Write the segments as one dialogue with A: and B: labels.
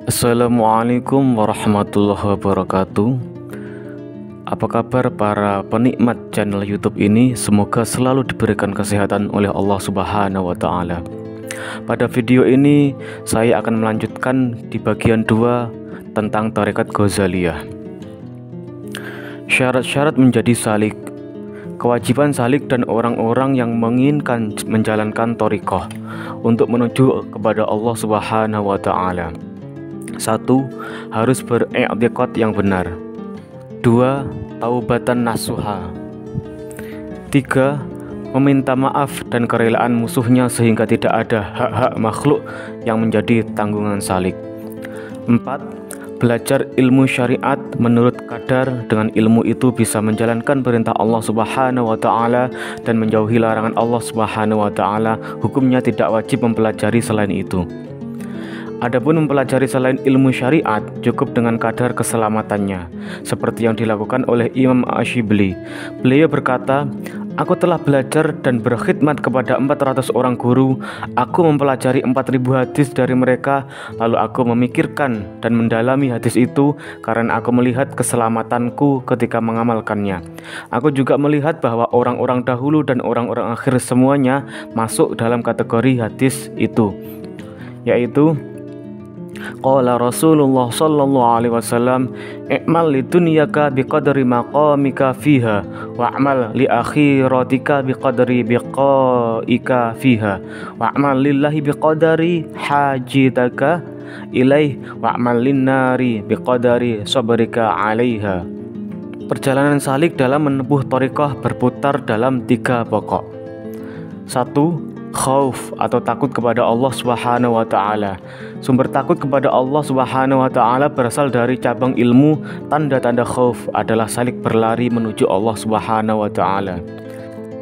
A: Assalamualaikum warahmatullahi wabarakatuh. Apa kabar para penikmat channel YouTube ini? Semoga selalu diberikan kesehatan oleh Allah Subhanahu wa Ta'ala. Pada video ini saya akan melanjutkan di bagian 2 tentang tarekat Ghazaliyah. Syarat-syarat menjadi salik, kewajiban salik dan orang-orang yang menginginkan menjalankan thariqah untuk menuju kepada Allah Subhanahu wa Ta'ala. 1. Harus beriktikad yang benar. 2. Taubatan nasuha. 3. Meminta maaf dan kerelaan musuhnya sehingga tidak ada hak-hak makhluk yang menjadi tanggungan salik. 4. Belajar ilmu syariat menurut kadar. Dengan ilmu itu bisa menjalankan perintah Allah Subhanahu wa Ta'ala dan menjauhi larangan Allah Subhanahu wa Ta'ala. Hukumnya tidak wajib mempelajari selain itu. Adapun mempelajari selain ilmu syariat cukup dengan kadar keselamatannya, seperti yang dilakukan oleh Imam Ash-Shibli. Beliau berkata, "Aku telah belajar dan berkhidmat kepada 400 orang guru. Aku mempelajari 4000 hadis dari mereka. Lalu aku memikirkan dan mendalami hadis itu karena aku melihat keselamatanku ketika mengamalkannya. Aku juga melihat bahwa orang-orang dahulu dan orang-orang akhir semuanya masuk dalam kategori hadis itu, yaitu qala Rasulullah sallallahu alaihi wasallam, "I'mal lidunyaka biqadri maqamika fiha wa'mal li akhiratika biqadri biqaika fiha wa'mal lillahi biqadri hajitaka ilaih wa'mal linnari biqadri sabrika 'alaiha." Perjalanan salik dalam menempuh thariqah berputar dalam 3 pokok. 1. Khauf atau takut kepada Allah Subhanahu wa Ta'ala. Sumber takut kepada Allah Subhanahu wa Ta'ala berasal dari cabang ilmu. Tanda-tanda khauf adalah salik berlari menuju Allah Subhanahu wa Ta'ala.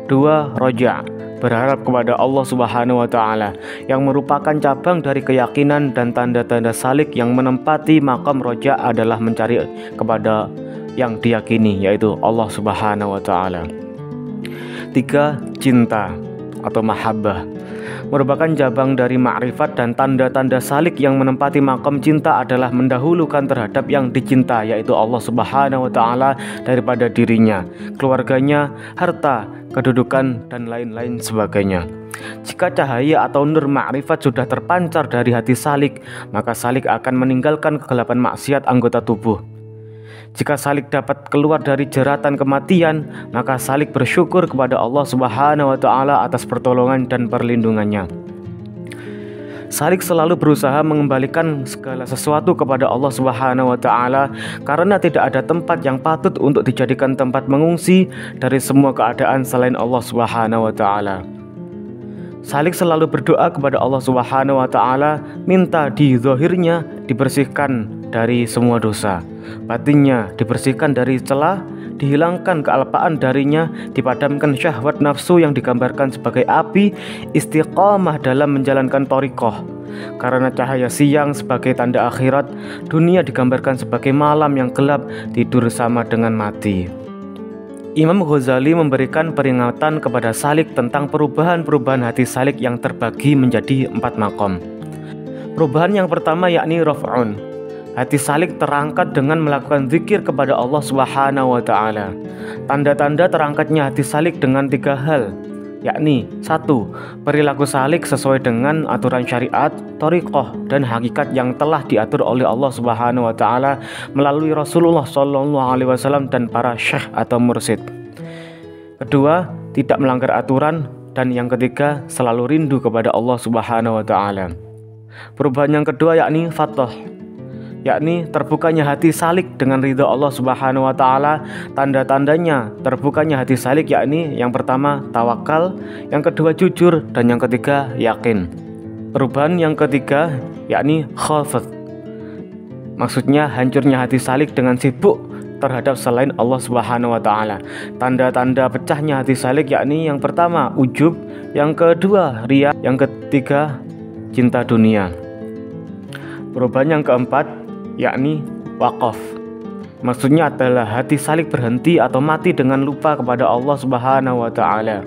A: 2. Roja, berharap kepada Allah Subhanahu wa Ta'ala, yang merupakan cabang dari keyakinan, dan tanda-tanda salik yang menempati makam roja adalah mencari kepada yang diyakini, yaitu Allah Subhanahu wa Ta'ala. 3. Cinta atau mahabbah, merupakan cabang dari ma'rifat, dan tanda-tanda salik yang menempati makam cinta adalah mendahulukan terhadap yang dicinta, yaitu Allah Subhanahu wa Ta'ala, daripada dirinya, keluarganya, harta, kedudukan, dan lain-lain sebagainya. Jika cahaya atau nur ma'rifat sudah terpancar dari hati salik, maka salik akan meninggalkan kegelapan maksiat anggota tubuh. Jika salik dapat keluar dari jeratan kematian, maka salik bersyukur kepada Allah Subhanahu wa Ta'ala atas pertolongan dan perlindungannya. Salik selalu berusaha mengembalikan segala sesuatu kepada Allah Subhanahu wa Ta'ala, karena tidak ada tempat yang patut untuk dijadikan tempat mengungsi dari semua keadaan selain Allah Subhanahu wa Ta'ala. Salik selalu berdoa kepada Allah Subhanahu wa Ta'ala, minta di zahirnya dibersihkan dari semua dosa, batinnya dibersihkan dari celah, dihilangkan kealpaan darinya, dipadamkan syahwat nafsu yang digambarkan sebagai api, istiqamah dalam menjalankan thariqah. Karena cahaya siang sebagai tanda akhirat, dunia digambarkan sebagai malam yang gelap, tidur sama dengan mati. Imam Ghazali memberikan peringatan kepada salik tentang perubahan-perubahan hati salik yang terbagi menjadi 4 makom. Perubahan yang pertama yakni raf'un. Hati salik terangkat dengan melakukan zikir kepada Allah Subhanahu wa Ta'ala. Tanda-tanda terangkatnya hati salik dengan 3 hal, yakni 1. Perilaku salik sesuai dengan aturan syariat, thariqah, dan hakikat yang telah diatur oleh Allah Subhanahu wa Ta'ala melalui Rasulullah sallallahu alaihi wasallam dan para syekh atau mursyid. Kedua, tidak melanggar aturan, dan yang ketiga, selalu rindu kepada Allah Subhanahu wa Ta'ala. Perubahan yang kedua yakni fatah, yakni terbukanya hati salik dengan ridha Allah Subhanahu wa Ta'ala. Tanda-tandanya terbukanya hati salik yakni yang pertama tawakal, yang kedua jujur, dan yang ketiga yakin. Perubahan yang ketiga yakni khafat, maksudnya hancurnya hati salik dengan sibuk terhadap selain Allah Subhanahu wa Ta'ala. Tanda-tanda pecahnya hati salik yakni yang pertama ujub, yang kedua riya, yang ketiga cinta dunia. Perubahan yang keempat yakni waqaf, maksudnya adalah hati salik berhenti atau mati dengan lupa kepada Allah Subhanahu wa Ta'ala.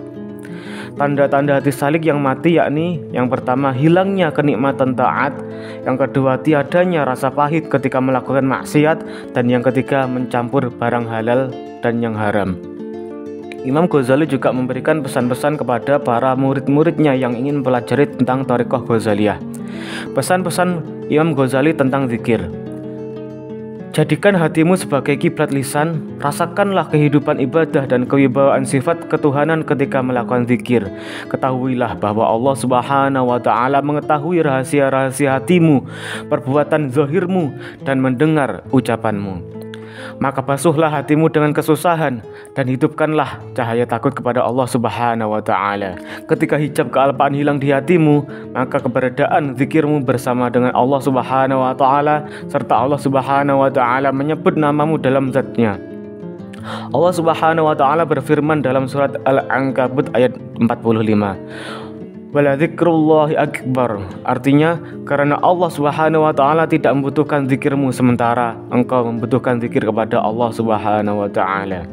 A: Tanda-tanda hati salik yang mati yakni yang pertama hilangnya kenikmatan taat, yang kedua tiadanya rasa pahit ketika melakukan maksiat, dan yang ketiga mencampur barang halal dan yang haram. Imam Ghazali juga memberikan pesan-pesan kepada para murid-muridnya yang ingin mempelajari tentang Thariqah Ghazaliyah. Pesan-pesan Imam Ghazali tentang zikir. Jadikan hatimu sebagai kiblat lisan, rasakanlah kehidupan ibadah dan kewibawaan sifat ketuhanan ketika melakukan zikir. Ketahuilah bahwa Allah Subhanahu wa Ta'ala mengetahui rahasia-rahasia hatimu, perbuatan zahirmu, dan mendengar ucapanmu. Maka basuhlah hatimu dengan kesusahan dan hidupkanlah cahaya takut kepada Allah Subhanahu wa Ta'ala. Ketika hijab kealpaan hilang di hatimu, maka keberadaan zikirmu bersama dengan Allah Subhanahu wa Ta'ala, serta Allah Subhanahu wa Ta'ala menyebut namamu dalam zatnya. Allah Subhanahu wa Ta'ala berfirman dalam surat Al-Ankabut ayat 45, waladzikrullahi akbar, artinya karena Allah Subhanahu wa Ta'ala tidak membutuhkan zikirmu sementara engkau membutuhkan zikir kepada Allah Subhanahu wa Ta'ala.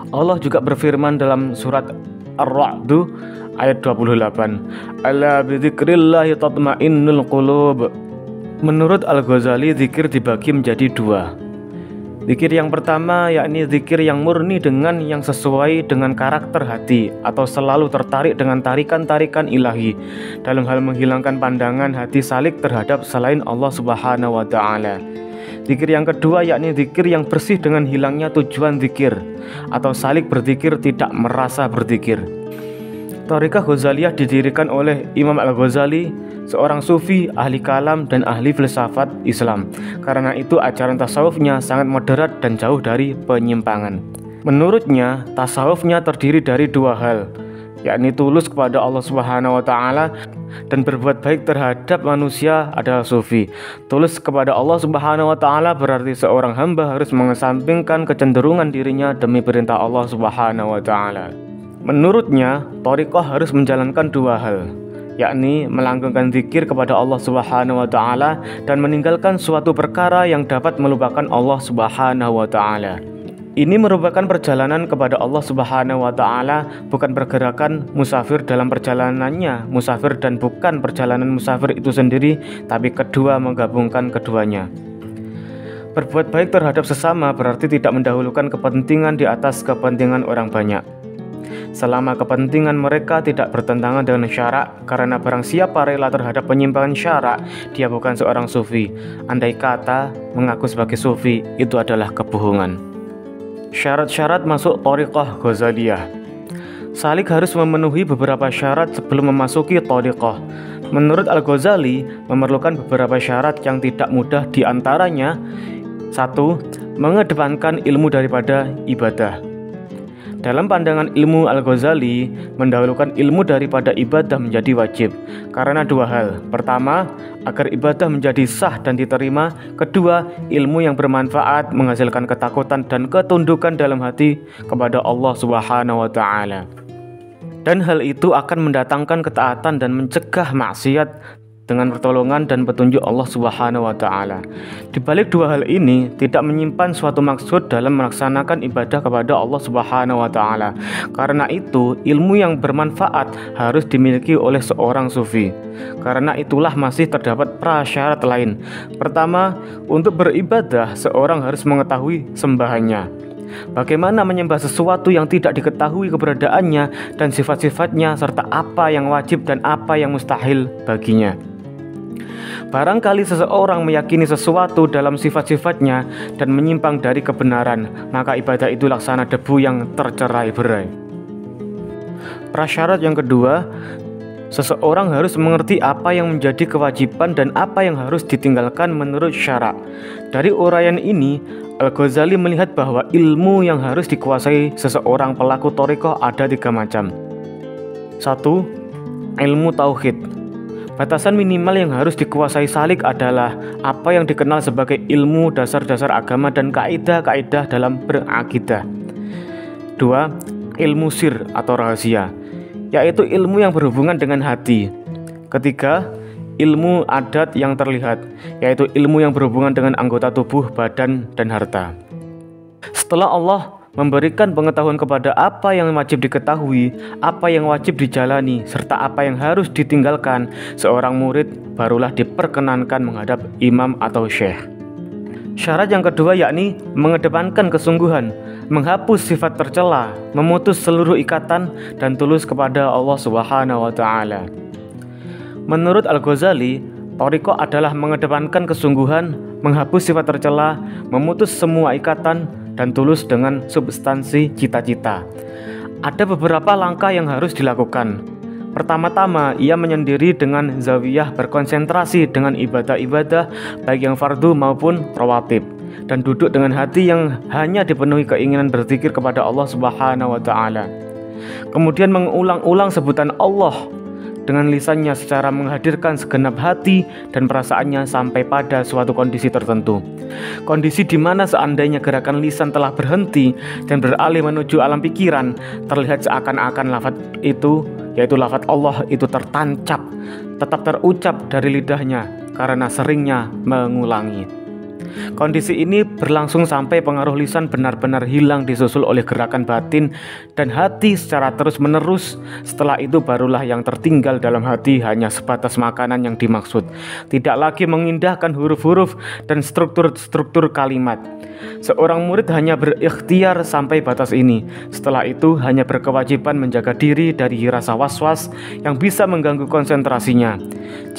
A: Allah juga berfirman dalam surat Ar-Ra'd ayat 28, ala bidzikrillahi tatma'innul qulub. Menurut Al-Ghazali, zikir dibagi menjadi dua. Zikir yang pertama yakni zikir yang murni dengan yang sesuai dengan karakter hati atau selalu tertarik dengan tarikan-tarikan ilahi dalam hal menghilangkan pandangan hati salik terhadap selain Allah Subhanahu wa Ta'ala. Zikir yang kedua yakni zikir yang bersih dengan hilangnya tujuan zikir atau salik berzikir tidak merasa berzikir. Thariqah Ghazaliyah didirikan oleh Imam Al-Ghazali, seorang sufi, ahli kalam, dan ahli filsafat Islam. Karena itu ajaran tasawufnya sangat moderat dan jauh dari penyimpangan. Menurutnya, tasawufnya terdiri dari dua hal, yakni tulus kepada Allah Subhanahu wa Ta'ala dan berbuat baik terhadap manusia adalah sufi. Tulus kepada Allah Subhanahu wa Ta'ala berarti seorang hamba harus mengesampingkan kecenderungan dirinya demi perintah Allah Subhanahu wa Ta'ala. Menurutnya, thariqah harus menjalankan dua hal, yakni melanggengkan zikir kepada Allah Subhanahu wa Ta'ala dan meninggalkan suatu perkara yang dapat melupakan Allah Subhanahu wa Ta'ala. Ini merupakan perjalanan kepada Allah Subhanahu wa Ta'ala, bukan pergerakan musafir dalam perjalanannya musafir dan bukan perjalanan musafir itu sendiri, tapi kedua menggabungkan keduanya. Berbuat baik terhadap sesama berarti tidak mendahulukan kepentingan di atas kepentingan orang banyak. Selama kepentingan mereka tidak bertentangan dengan syarak, karena barang siapa rela terhadap penyimpangan syarak, dia bukan seorang sufi. Andai kata mengaku sebagai sufi itu adalah kebohongan. Syarat-syarat masuk thariqah Ghazaliyah. Salik harus memenuhi beberapa syarat sebelum memasuki thariqah. Menurut Al-Ghazali, memerlukan beberapa syarat yang tidak mudah, diantaranya 1. Mengedepankan ilmu daripada ibadah. Dalam pandangan ilmu Al-Ghazali, mendahulukan ilmu daripada ibadah menjadi wajib karena dua hal. Pertama, agar ibadah menjadi sah dan diterima. Kedua, ilmu yang bermanfaat menghasilkan ketakutan dan ketundukan dalam hati kepada Allah Subhanahu wa Ta'ala. Dan hal itu akan mendatangkan ketaatan dan mencegah maksiat dengan pertolongan dan petunjuk Allah Subhanahu wa Ta'ala. Di balik dua hal ini tidak menyimpan suatu maksud dalam melaksanakan ibadah kepada Allah Subhanahu wa Ta'ala. Karena itu, ilmu yang bermanfaat harus dimiliki oleh seorang sufi. Karena itulah masih terdapat prasyarat lain. Pertama, untuk beribadah seorang harus mengetahui sembahannya. Bagaimana menyembah sesuatu yang tidak diketahui keberadaannya dan sifat-sifatnya, serta apa yang wajib dan apa yang mustahil baginya. Barangkali seseorang meyakini sesuatu dalam sifat-sifatnya dan menyimpang dari kebenaran, maka ibadah itu laksana debu yang tercerai-berai. Prasyarat yang kedua, seseorang harus mengerti apa yang menjadi kewajiban dan apa yang harus ditinggalkan menurut syarak. Dari uraian ini, Al-Ghazali melihat bahwa ilmu yang harus dikuasai seseorang pelaku thariqah ada 3 macam. 1. Ilmu tauhid. Batasan minimal yang harus dikuasai salik adalah apa yang dikenal sebagai ilmu dasar-dasar agama dan kaidah-kaidah dalam berakidah. 2. Ilmu sir atau rahasia, yaitu ilmu yang berhubungan dengan hati. 3. Ilmu adat yang terlihat, yaitu ilmu yang berhubungan dengan anggota tubuh, badan, dan harta. Setelah Allah memberikan pengetahuan kepada apa yang wajib diketahui, apa yang wajib dijalani, serta apa yang harus ditinggalkan, seorang murid barulah diperkenankan menghadap imam atau syekh. Syarat yang kedua yakni mengedepankan kesungguhan, menghapus sifat tercela, memutus seluruh ikatan, dan tulus kepada Allah Subhanahu wa Ta'ala. Menurut Al-Ghazali, thariqah adalah mengedepankan kesungguhan, menghapus sifat tercela, memutus semua ikatan, dan tulus dengan substansi cita-cita. Ada beberapa langkah yang harus dilakukan. Pertama-tama, ia menyendiri dengan zawiyah, berkonsentrasi dengan ibadah-ibadah baik yang fardu maupun rawatib, dan duduk dengan hati yang hanya dipenuhi keinginan berzikir kepada Allah Subhanahu wa Ta'ala. Kemudian mengulang-ulang sebutan Allah dengan lisannya secara menghadirkan segenap hati dan perasaannya sampai pada suatu kondisi tertentu. Kondisi di mana seandainya gerakan lisan telah berhenti dan beralih menuju alam pikiran, terlihat seakan-akan lafaz itu, yaitu lafaz Allah itu tertancap, tetap terucap dari lidahnya karena seringnya mengulangi. Kondisi ini berlangsung sampai pengaruh lisan benar-benar hilang disusul oleh gerakan batin dan hati secara terus-menerus. Setelah itu barulah yang tertinggal dalam hati hanya sebatas makanan yang dimaksud, tidak lagi mengindahkan huruf-huruf dan struktur-struktur kalimat. Seorang murid hanya berikhtiar sampai batas ini. Setelah itu hanya berkewajiban menjaga diri dari rasa was-was yang bisa mengganggu konsentrasinya.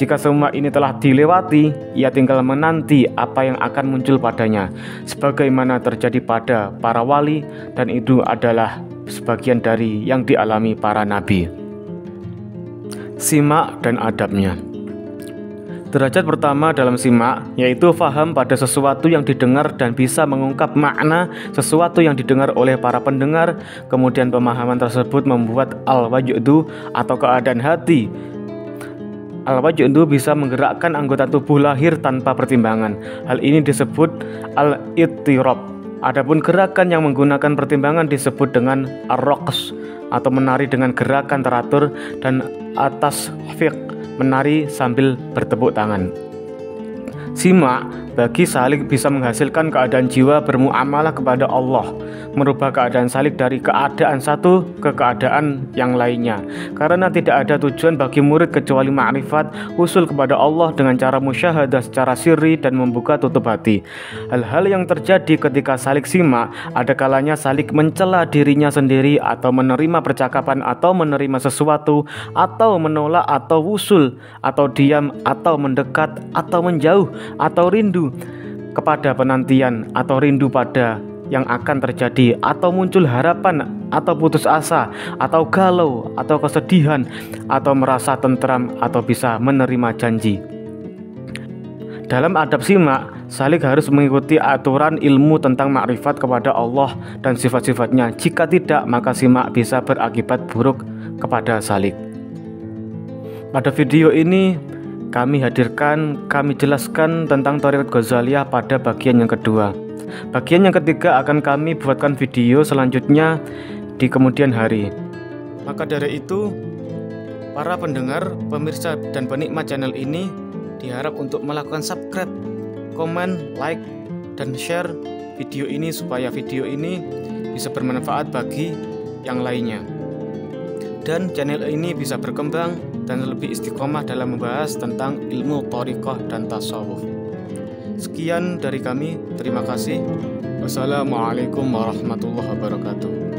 A: Jika semua ini telah dilewati, ia tinggal menanti apa yang akan muncul padanya, sebagaimana terjadi pada para wali, dan itu adalah sebagian dari yang dialami para nabi. Simak dan adabnya. Derajat pertama dalam simak yaitu faham pada sesuatu yang didengar dan bisa mengungkap makna sesuatu yang didengar oleh para pendengar. Kemudian pemahaman tersebut membuat al-wajudu atau keadaan hati. Al-wajudu bisa menggerakkan anggota tubuh lahir tanpa pertimbangan. Hal ini disebut al-ittirab. Adapun gerakan yang menggunakan pertimbangan disebut dengan ar-raqs atau menari dengan gerakan teratur, dan at-tasfiq, menari sambil bertepuk tangan. Simak bagi salik bisa menghasilkan keadaan jiwa bermuamalah kepada Allah, merubah keadaan salik dari keadaan satu ke keadaan yang lainnya, karena tidak ada tujuan bagi murid kecuali ma'rifat, usul kepada Allah dengan cara musyahadah secara sirri dan membuka tutup hati. Hal-hal yang terjadi ketika salik simak, ada kalanya salik mencela dirinya sendiri, atau menerima percakapan, atau menerima sesuatu, atau menolak, atau usul, atau diam, atau mendekat, atau menjauh, atau rindu kepada penantian, atau rindu pada yang akan terjadi, atau muncul harapan, atau putus asa, atau galau, atau kesedihan, atau merasa tentram, atau bisa menerima janji. Dalam adab simak, salik harus mengikuti aturan ilmu tentang makrifat kepada Allah dan sifat-sifatnya. Jika tidak, maka simak bisa berakibat buruk kepada salik. Pada video ini kami jelaskan tentang thariqat Ghazaliyah pada bagian yang kedua. Bagian yang ketiga akan kami buatkan video selanjutnya di kemudian hari. Maka dari itu, para pendengar, pemirsa, dan penikmat channel ini diharap untuk melakukan subscribe, komen, like, dan share video ini supaya video ini bisa bermanfaat bagi yang lainnya, dan channel ini bisa berkembang dan lebih istiqomah dalam membahas tentang ilmu thariqah dan tasawuf. Sekian dari kami, terima kasih. Wassalamualaikum warahmatullahi wabarakatuh.